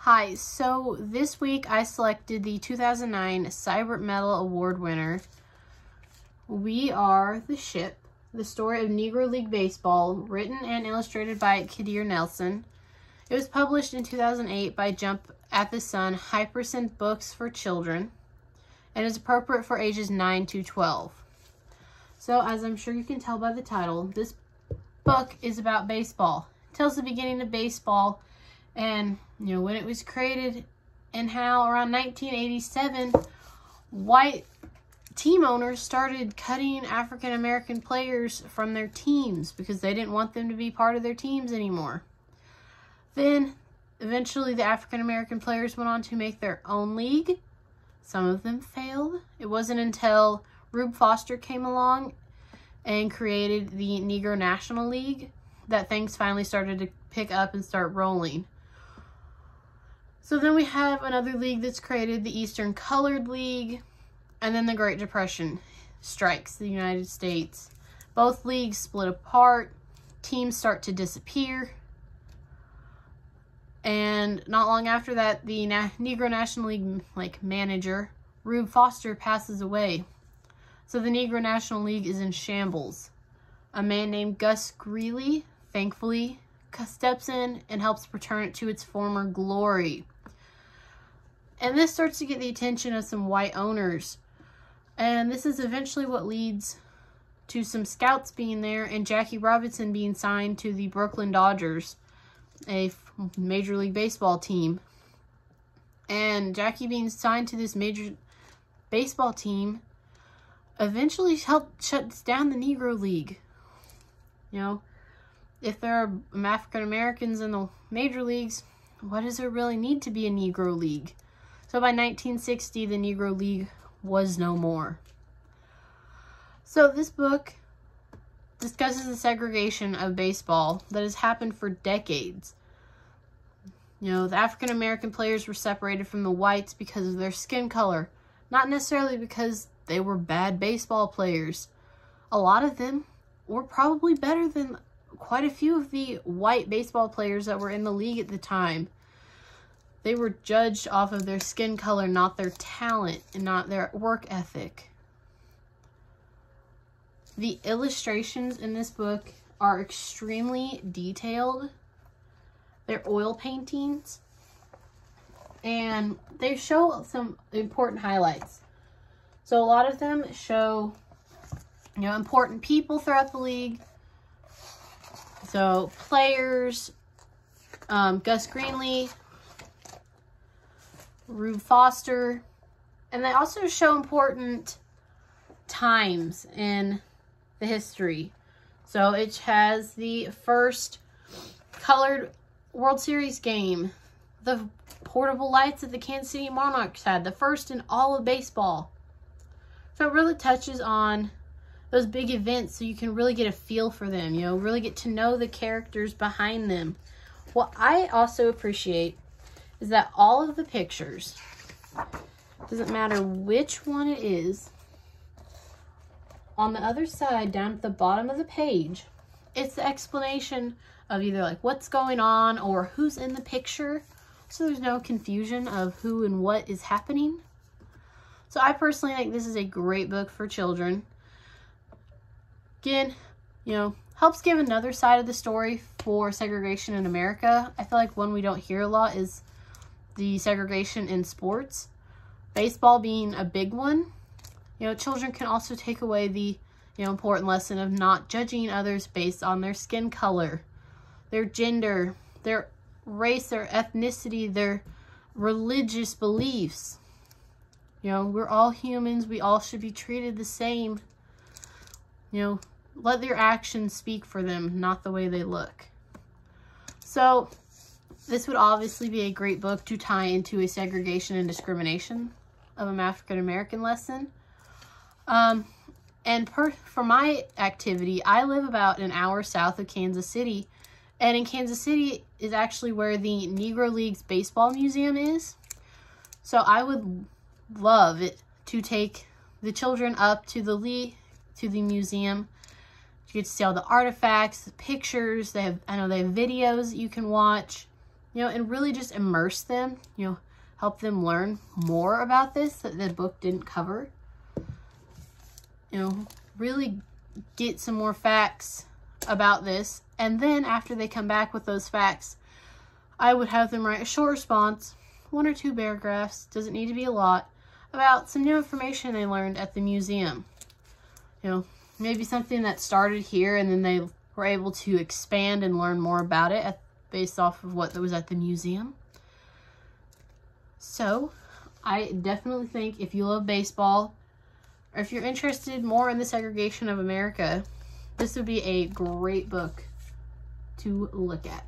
Hi, so this week I selected the 2009 Sibert Medal Award winner. We Are the Ship, the story of Negro League Baseball, written and illustrated by Kadir Nelson. It was published in 2008 by Jump at the Sun Hyperson Books for Children, and is appropriate for ages 9 to 12. So, as I'm sure you can tell by the title, this book is about baseball. It tells the beginning of baseball and, when it was created and how around 1987, white team owners started cutting African American players from their teams because they didn't want them to be part of their teams anymore. Then, eventually, the African American players went on to make their own league. Some of them failed. It wasn't until Rube Foster came along and created the Negro National League that things finally started to pick up and start rolling. So then we have another league that's created, the Eastern Colored League, and then the Great Depression strikes the United States. Both leagues split apart, teams start to disappear, and not long after that, the Negro National League manager, Rube Foster, passes away. So the Negro National League is in shambles. A man named Gus Greeley, thankfully, steps in and helps return it to its former glory. And this starts to get the attention of some white owners. And this is eventually what leads to some scouts being there and Jackie Robinson being signed to the Brooklyn Dodgers, a Major League Baseball team. And Jackie being signed to this Major Baseball team eventually helped shut down the Negro League. If there are African Americans in the major leagues, what does there really need to be a Negro League? So by 1960, the Negro League was no more. So this book discusses the segregation of baseball that has happened for decades. The African American players were separated from the whites because of their skin color, not necessarily because they were bad baseball players. A lot of them were probably better than quite a few of the white baseball players that were in the league at the time. They were judged off of their skin color, not their talent and not their work ethic. The illustrations in this book are extremely detailed. They're oil paintings, and they show some important highlights. So a lot of them show, important people throughout the league. So players, Gus Greeley, Rube Foster, and they also show important times in the history. So it has the first colored World Series game, the portable lights that the Kansas City Monarchs had, the first in all of baseball. So it really touches on those big events so you can really get a feel for them, really get to know the characters behind them. What I also appreciate is that all of the pictures, doesn't matter which one it is, on the other side, down at the bottom of the page, it's the explanation of either what's going on or who's in the picture, so there's no confusion of who and what is happening. So I personally think this is a great book for children. Again, helps give another side of the story for segregation in America. I feel like one we don't hear a lot is the segregation in sports. Baseball being a big one. Children can also take away the, important lesson of not judging others based on their skin color, their gender, their race, their ethnicity, their religious beliefs. We're all humans. We all should be treated the same. Let their actions speak for them, not the way they look. So, this would obviously be a great book to tie into a segregation and discrimination of an African American lesson. And for my activity, I live about an hour south of Kansas City. And in Kansas City is actually where the Negro League's Baseball Museum is. So I would love it to take the children up to the museum. You get to see all the artifacts, the pictures. I know they have videos that you can watch. you know, and really just immerse them, you know, help them learn more about this that the book didn't cover. You know, really get some more facts about this. And then after they come back with those facts, I would have them write a short response, 1 or 2 paragraphs, doesn't need to be a lot, about some new information they learned at the museum. You know, maybe something that started here and then they were able to expand and learn more about it based off of what was at the museum. So, I definitely think if you love baseball, or if you're interested more in the segregation of America, this would be a great book to look at.